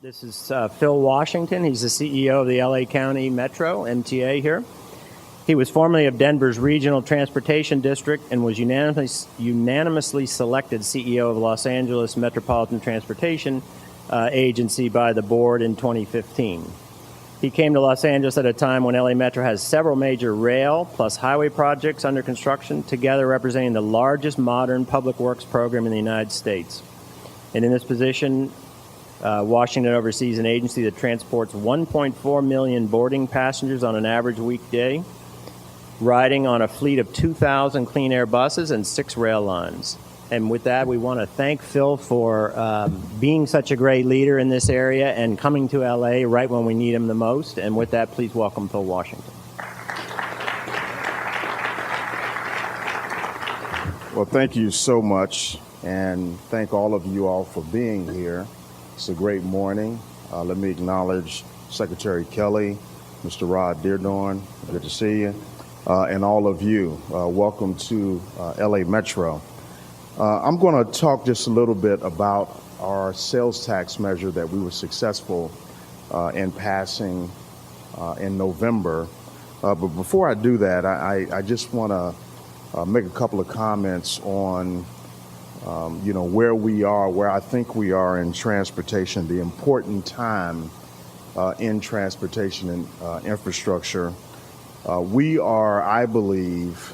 This is Phil Washington. He's the CEO of the LA County Metro, MTA here. He was formerly of Denver's Regional Transportation District and was unanimously selected CEO of Los Angeles Metropolitan Transportation Agency by the board in 2015. He came to Los Angeles at a time when LA Metro has several major rail plus highway projects under construction, together representing the largest modern public works program in the United States. And in this position, Washington oversees an agency that transports 1.4 million boarding passengers on an average weekday, riding on a fleet of 2,000 clean air buses and 6 rail lines. And with that, we want to thank Phil for being such a great leader in this area and coming to LA right when we need him the most. And with that, please welcome Phil Washington. Well, thank you so much, and thank all of you all for being here. It's a great morning. Let me acknowledge Secretary Kelly, Mr. Rod Deardorn, good to see you, and all of you. Welcome to LA Metro. I'm going to talk just a little bit about our sales tax measure that we were successful in passing in November. But before I do that, I just want to make a couple of comments on where we are, where I think we are in transportation, the important time in transportation and infrastructure. We are, I believe,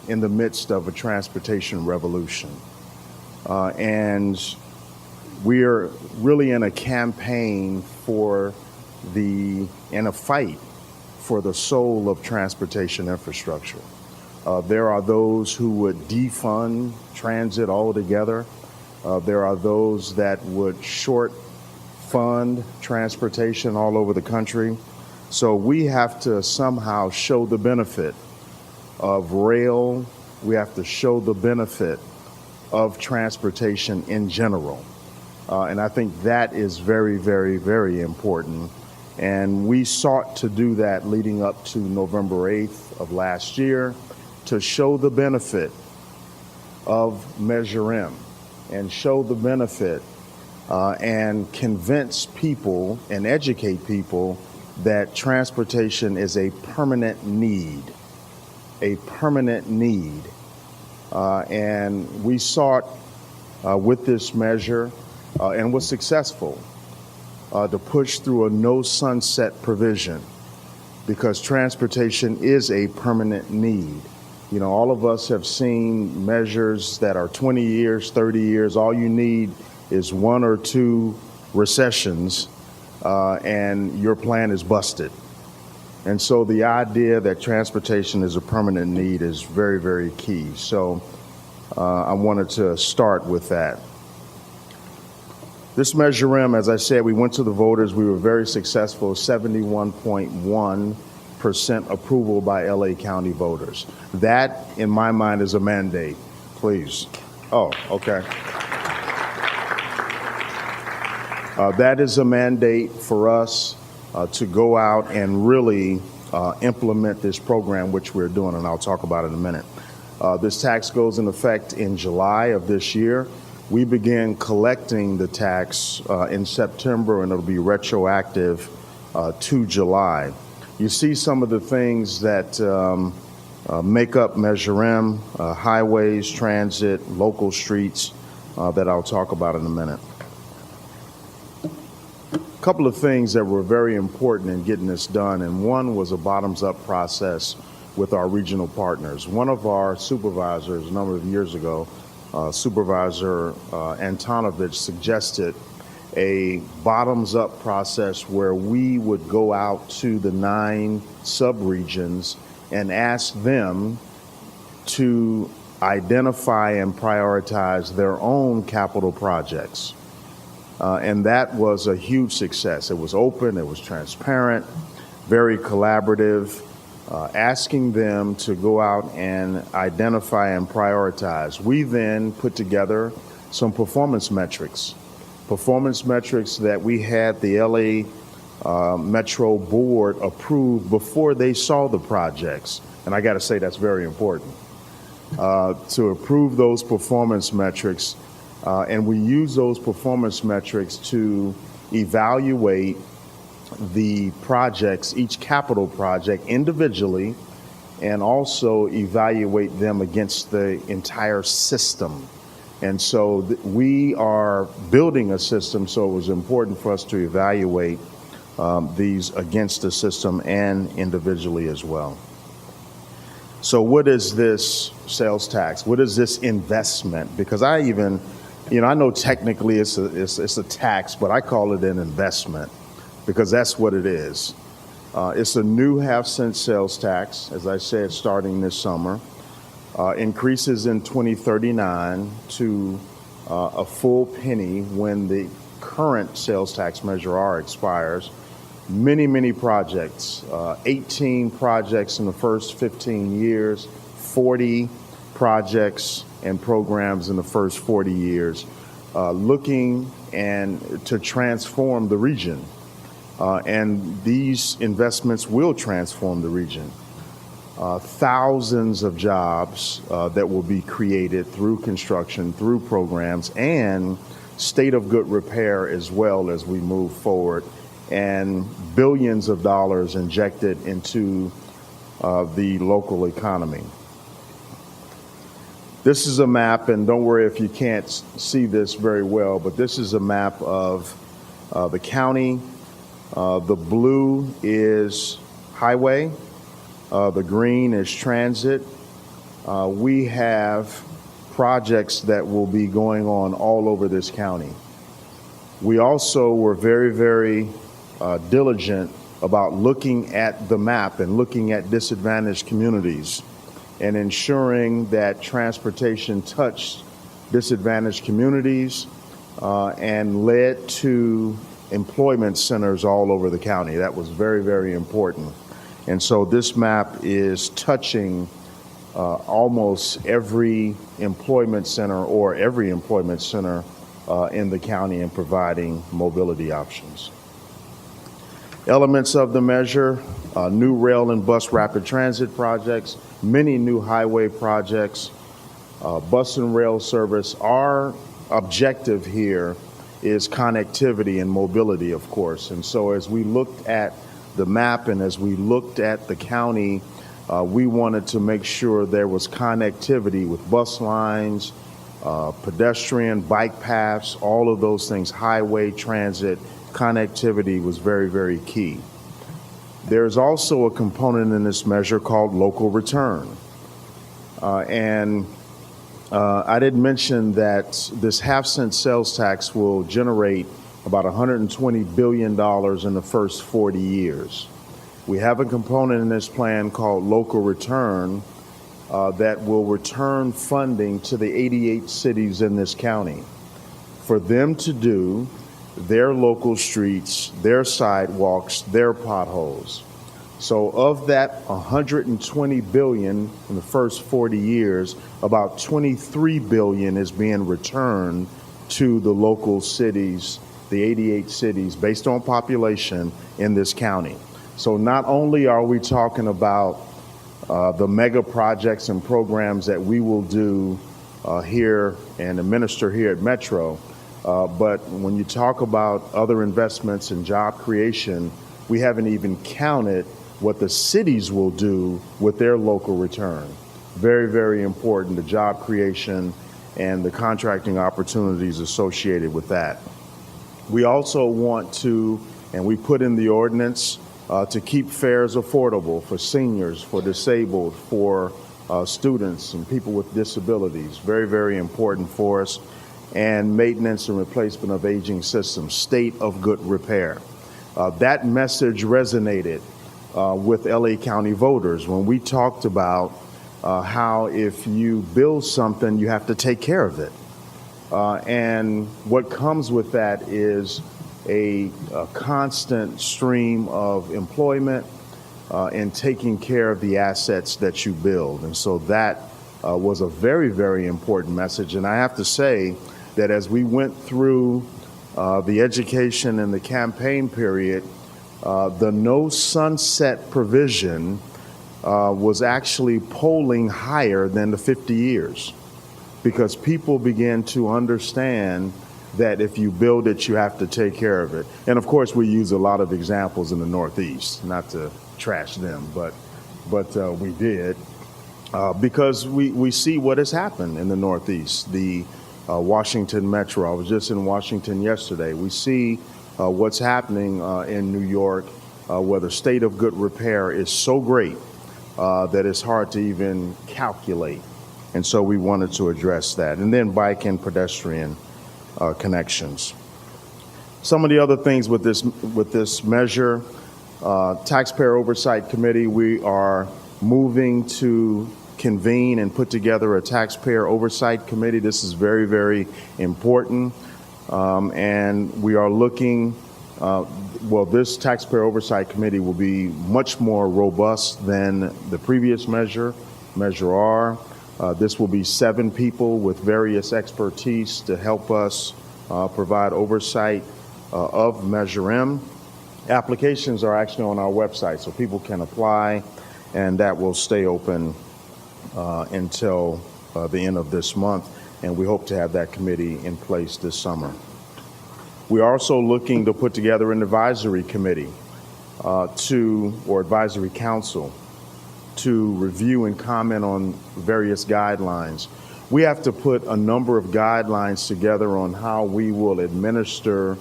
in the midst of a transportation revolution. And we are really in a campaign in a fight for the soul of transportation infrastructure. There are those who would defund transit altogether. There are those that would short fund transportation all over the country. So we have to somehow show the benefit of rail. We have to show the benefit of transportation in general. And I think that is very, very, very important. And we sought to do that leading up to November 8th of last year, to show the benefit of Measure M and show the benefit and convince people and educate people that transportation is a permanent need, and we sought with this measure and was successful to push through a no sunset provision, because transportation is a permanent need. You know, all of us have seen measures that are 20 years, 30 years. All you need is 1 or 2 recessions and your plan is busted. And so the idea that transportation is a permanent need is very, very key. So I wanted to start with that. This Measure M, as I said, we went to the voters. We were very successful, 71.1% approval by LA County voters. That, in my mind, is a mandate. Please. Oh, okay. That is a mandate for us to go out and really implement this program, which we're doing, and I'll talk about it in a minute. This tax goes in effect in July of this year. We begin collecting the tax in September, and it'll be retroactive to July. You see some of the things that make up Measure M, highways, transit, local streets, that I'll talk about in a minute. A couple of things that were very important in getting this done, and one was a bottoms-up process with our regional partners. One of our supervisors a number of years ago, Supervisor Antonovich, suggested a bottoms-up process where we would go out to the 9 subregions and ask them to identify and prioritize their own capital projects. And that was a huge success. It was open, it was transparent, very collaborative, asking them to go out and identify and prioritize. We then put together some performance metrics that we had the LA Metro board approve before they saw the projects. And I got to say, that's very important. To approve those performance metrics, and we use those performance metrics to evaluate the projects, each capital project individually, and also evaluate them against the entire system. And so we are building a system, so it was important for us to evaluate these against the system and individually as well. So what is this sales tax? What is this investment? Because I know technically it's a tax, but I call it an investment because that's what it is. It's a new half-cent sales tax, as I said, starting this summer. Increases in 2039 to a full penny when the current sales tax Measure R expires. Many projects, 18 projects in the first 15 years, 40 projects and programs in the first 40 years, looking and to transform the region. And these investments will transform the region. Thousands of jobs that will be created through construction, through programs, and state of good repair as well as we move forward, and billions of dollars injected into the local economy. This is a map, and don't worry if you can't see this very well, but this is a map of the county. The blue is highway. The green is transit. We have projects that will be going on all over this county. We also were very diligent about looking at the map and looking at disadvantaged communities and ensuring that transportation touched disadvantaged communities and led to employment centers all over the county. That was very important. And so this map is touching almost every employment center or every employment center in the county and providing mobility options. Elements of the measure, new rail and bus rapid transit projects, many new highway projects, bus and rail service. Our objective here is connectivity and mobility, of course. And so as we looked at the map and as we looked at the county, we wanted to make sure there was connectivity with bus lines, pedestrian, bike paths, all of those things, highway, transit. Connectivity was very key. There's also a component in this measure called local return. I did mention that this half-cent sales tax will generate about $120 billion in the first 40 years. We have a component in this plan called local return that will return funding to the 88 cities in this county for them to do their local streets, their sidewalks, their potholes. So of that $120 billion in the first 40 years, about $23 billion is being returned to the local cities, the 88 cities, based on population in this county. So not only are we talking about the mega projects and programs that we will do here and administer here at Metro, but when you talk about other investments and job creation, we haven't even counted what the cities will do with their local return. Very important, the job creation and the contracting opportunities associated with that. We also want to, and we put in the ordinance, to keep fares affordable for seniors, for disabled, for students and people with disabilities. Very important for us. And maintenance and replacement of aging systems, state of good repair. That message resonated with LA County voters when we talked about how if you build something, you have to take care of it. And what comes with that is a constant stream of employment and taking care of the assets that you build. And so that was a very important message. And I have to say that as we went through the education and the campaign period, the no sunset provision was actually polling higher than the 50 years because people began to understand that if you build it, you have to take care of it. And of course, we use a lot of examples in the Northeast, not to trash them, but we did because we see what has happened in the Northeast. The Washington Metro, I was just in Washington yesterday. We see what's happening in New York, where the state of good repair is so great that it's hard to even calculate. And so we wanted to address that. And then bike and pedestrian connections. Some of the other things with this measure, Taxpayer Oversight Committee, we are moving to convene and put together a Taxpayer Oversight Committee. This is very, very important. And we are looking, this Taxpayer Oversight Committee will be much more robust than the previous measure, Measure R. This will be 7 people with various expertise to help us provide oversight of Measure M. Applications are actually on our website, so people can apply, and that will stay open until the end of this month, and we hope to have that committee in place this summer. We're also looking to put together an advisory committee or advisory council to review and comment on various guidelines. We have to put a number of guidelines together on how we will administer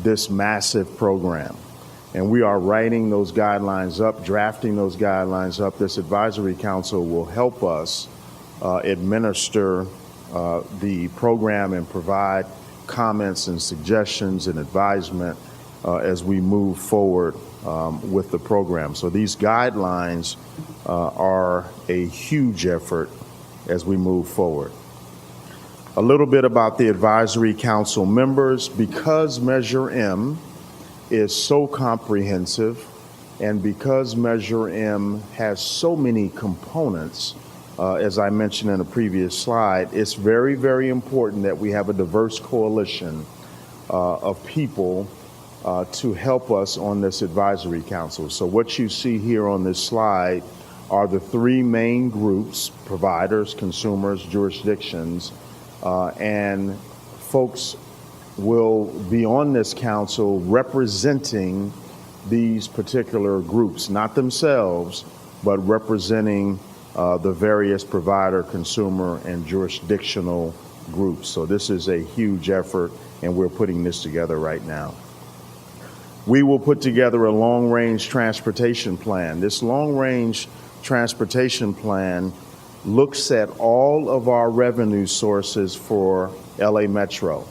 this massive program. And we are writing those guidelines up, drafting those guidelines up. This advisory council will help us administer the program and provide comments and suggestions and advisement as we move forward with the program. So these guidelines are a huge effort as we move forward. A little bit about the advisory council members. Because Measure M is so comprehensive and because Measure M has so many components, as I mentioned in a previous slide, it's very, very important that we have a diverse coalition of people to help us on this advisory council. So what you see here on this slide are the 3 main groups: providers, consumers, jurisdictions, and folks will be on this council representing these particular groups, not themselves, but representing the various provider, consumer, and jurisdictional groups. So this is a huge effort, and we're putting this together right now. We will put together a long-range transportation plan. This long-range transportation plan looks at all of our revenue sources for LAMetro.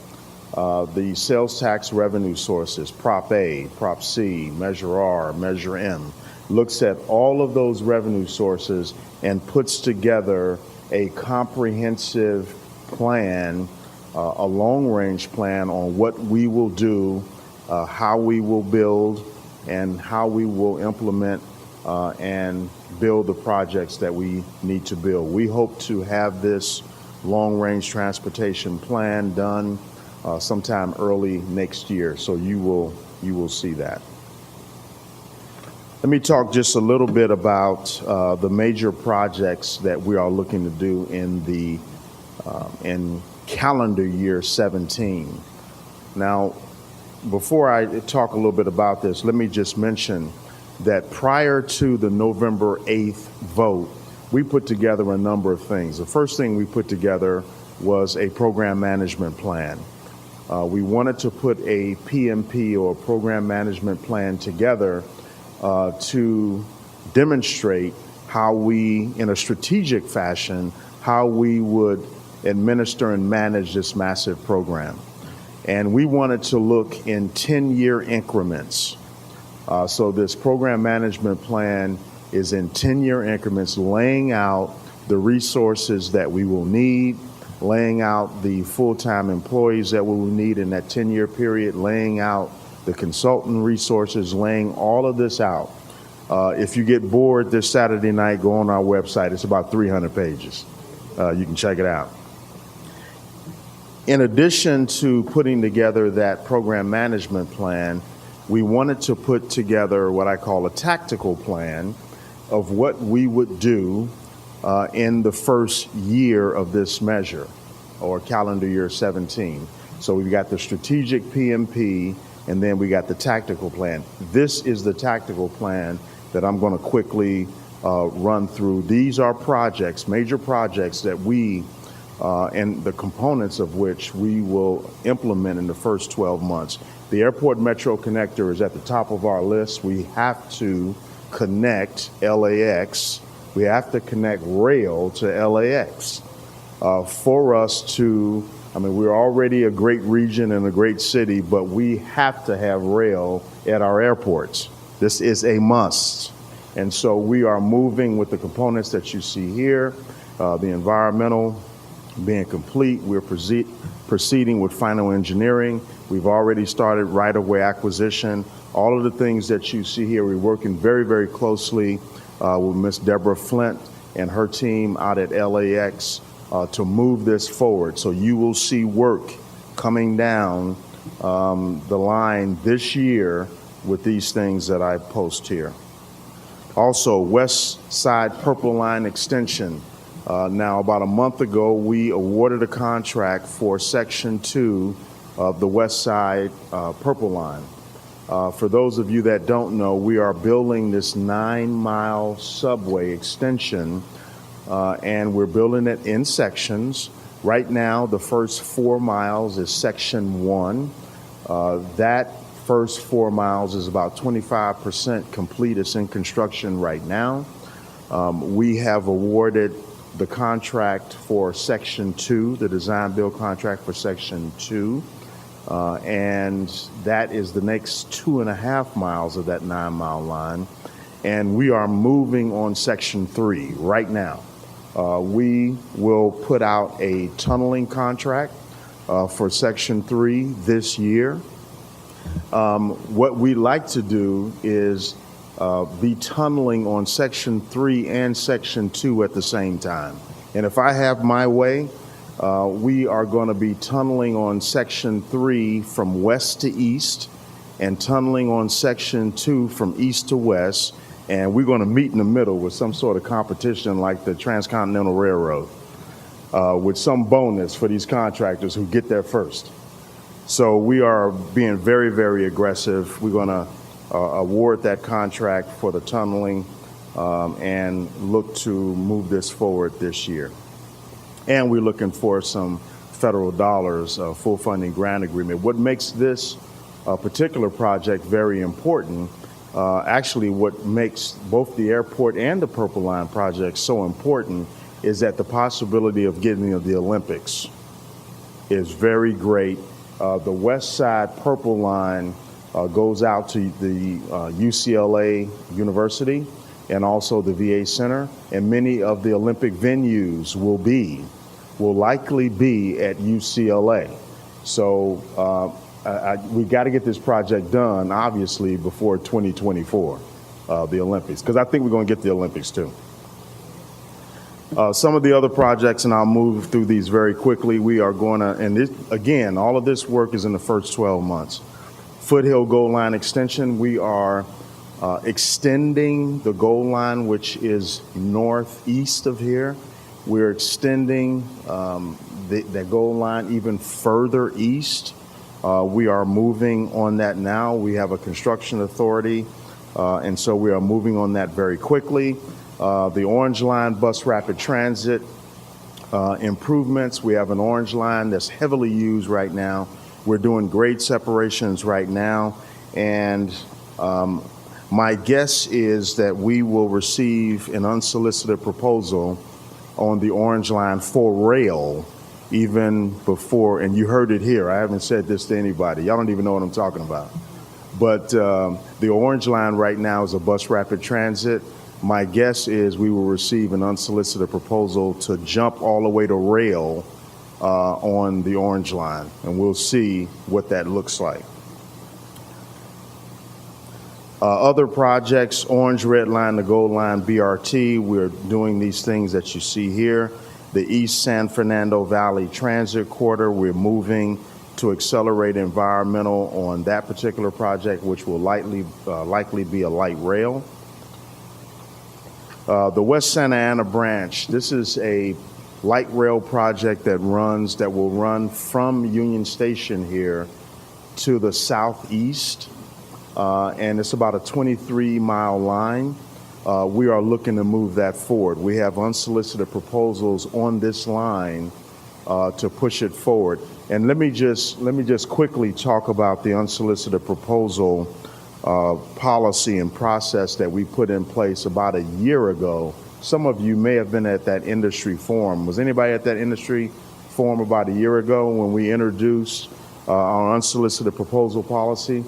The sales tax revenue sources, Prop A, Prop C, Measure R, Measure M, looks at all of those revenue sources and puts together a comprehensive plan, a long-range plan on what we will do, how we will build, and how we will implement and build the projects that we need to build. We hope to have this long-range transportation plan done sometime early next year, so you will see that. Let me talk just a little bit about the major projects that we are looking to do in calendar year 17. Now, before I talk a little bit about this, let me just mention that prior to the November 8th vote, we put together a number of things. The first thing we put together was a program management plan. We wanted to put a PMP, or program management plan, together to demonstrate how we, in a strategic fashion, how we would administer and manage this massive program. And we wanted to look in 10-year increments. So this program management plan is in 10-year increments, laying out the resources that we will need, laying out the full-time employees that we will need in that 10-year period, laying out the consultant resources, laying all of this out. If you get bored this Saturday night, go on our website. It's about 300 pages. You can check it out. In addition to putting together that program management plan, we wanted to put together what I call a tactical plan of what we would do in the first year of this measure, or calendar year 17. So we've got the strategic PMP, and then we got the tactical plan. This is the tactical plan that I'm going to quickly run through. These are projects, major projects that we, and the components of which we will implement in the first 12 months. The Airport Metro Connector is at the top of our list. We have to connect LAX. We have to connect rail to LAX for us to, I mean, we're already a great region and a great city, but we have to have rail at our airports. This is a must. And so we are moving with the components that you see here, the environmental being complete. We're proceeding with final engineering. We've already started right-of-way acquisition. All of the things that you see here, we're working very, very closely with Ms. Deborah Flint and her team out at LAX to move this forward. So you will see work coming down the line this year with these things that I post here. Also, West Side Purple Line extension. Now, about a month ago, we awarded a contract for Section 2 of the West Side Purple Line. For those of you that don't know, we are building this 9-mile subway extension, and we're building it in sections. Right now, the first 4 miles is Section 1. That first 4 miles is about 25% complete. It's in construction right now. We have awarded the contract for Section 2, the design build contract for Section 2. And that is the next 2.5 miles of that 9-mile line. And we are moving on Section 3 right now. We will put out a tunneling contract for Section 3 this year. What we like to do is be tunneling on Section 3 and Section 2 at the same time. And if I have my way, we are going to be tunneling on Section 3 from west to east and tunneling on Section 2 from east to west. And we're going to meet in the middle with some sort of competition like the Transcontinental Railroad with some bonus for these contractors who get there first. So we are being very, very aggressive. We're going to award that contract for the tunneling and look to move this forward this year. And we're looking for some federal dollars, full funding grant agreement. What makes this particular project very important, actually what makes both the airport and the Purple Line project so important is that the possibility of getting the Olympics is very great. The West Side Purple Line goes out to the UCLA University and also the VA Center, and many of the Olympic venues will likely be at UCLA. So we got to get this project done, obviously, before 2024, the Olympics, because I think we're going to get the Olympics too. Some of the other projects, and I'll move through these very quickly, we are going to, and this, again, all of this work is in the first 12 months. Foothill Gold Line extension, we are extending the gold line, which is northeast of here. We're extending that gold line even further east. We are moving on that now. We have a construction authority, and so we are moving on that very quickly. The Orange Line bus rapid transit improvements. We have an Orange Line that's heavily used right now. We're doing grade separations right now, and my guess is that we will receive an unsolicited proposal on the Orange Line for rail even before, and you heard it here. I haven't said this to anybody. Y'all don't even know what I'm talking about. But the Orange Line right now is a bus rapid transit. My guess is we will receive an unsolicited proposal to jump all the way to rail on the Orange Line, and we'll see what that looks like. Other projects, Orange Red Line, the Gold Line, BRT, we're doing these things that you see here. The East San Fernando Valley Transit Corridor, we're moving to accelerate environmental on that particular project, which will likely be a light rail. The West Santa Ana branch, this is a light rail project that will run from Union Station here to the southeast, and it's about a 23-mile line. We are looking to move that forward. We have unsolicited proposals on this line to push it forward. And let me just quickly talk about the unsolicited proposal policy and process that we put in place about a year ago. Some of you may have been at that industry forum. Was anybody at that industry forum about a year ago when we introduced our unsolicited proposal policy?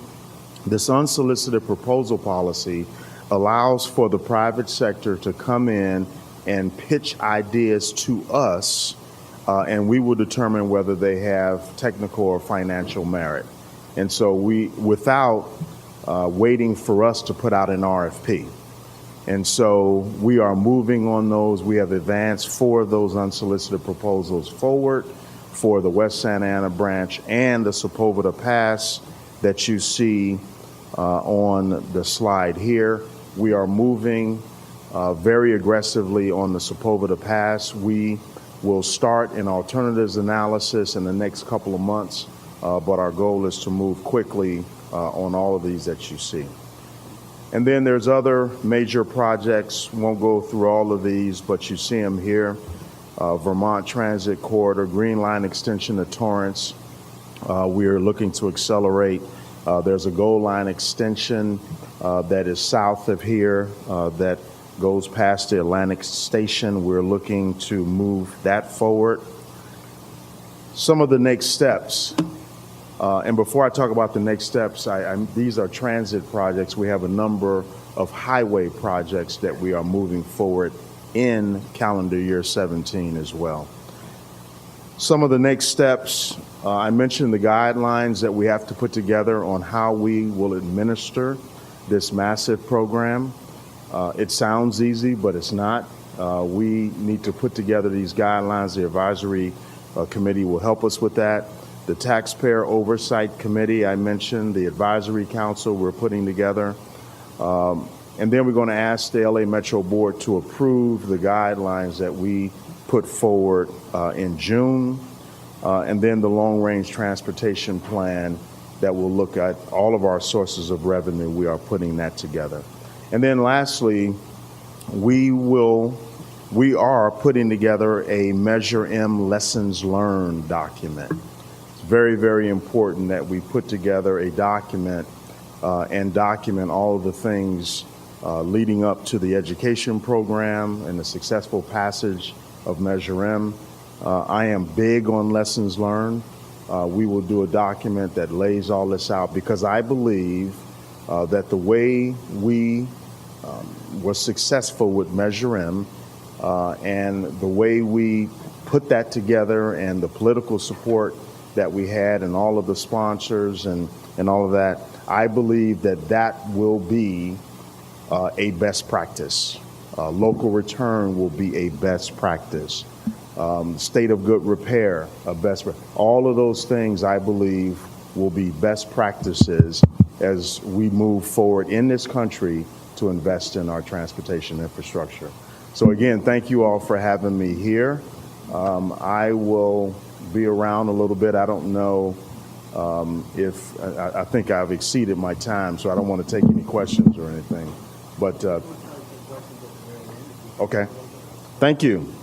This unsolicited proposal policy allows for the private sector to come in and pitch ideas to us, and we will determine whether they have technical or financial merit. And so without waiting for us to put out an RFP. And so we are moving on those. We have advanced 4 of those unsolicited proposals forward for the West Santa Ana branch and the Sepulveda Pass that you see on the slide here. We are moving very aggressively on the Sepulveda Pass. We will start an alternatives analysis in the next couple of months, but our goal is to move quickly on all of these that you see. And then there's other major projects. Won't go through all of these, but you see them here. Vermont Transit Corridor, Green Line extension to Torrance. We are looking to accelerate. There's a Gold Line extension that is south of here that goes past the Atlantic Station. We're looking to move that forward. Some of the next steps. And before I talk about the next steps, these are transit projects. We have a number of highway projects that we are moving forward in calendar year 17 as well. Some of the next steps, I mentioned the guidelines that we have to put together on how we will administer this massive program. It sounds easy, but it's not. We need to put together these guidelines. The advisory committee will help us with that. The Taxpayer Oversight Committee, I mentioned, the Advisory Council we're putting together. And then we're going to ask the LAMetro Board to approve the guidelines that we put forward in June. And then the long-range transportation plan that will look at all of our sources of revenue. We are putting that together. And then lastly, we are putting together a Measure M lessons learned document. Very, very important that we put together a document and document all of the things leading up to the education program and the successful passage of Measure M. I am big on lessons learned. We will do a document that lays all this out because I believe that the way we were successful with Measure M and the way we put that together and the political support that we had and all of the sponsors and all of that, I believe that will be a best practice. Local return will be a best practice. State of good repair, all of those things I believe will be best practices as we move forward in this country to invest in our transportation infrastructure. So again, thank you all for having me here. I will be around a little bit. I don't know if I think I've exceeded my time, so I don't want to take any questions or anything. But okay, thank you.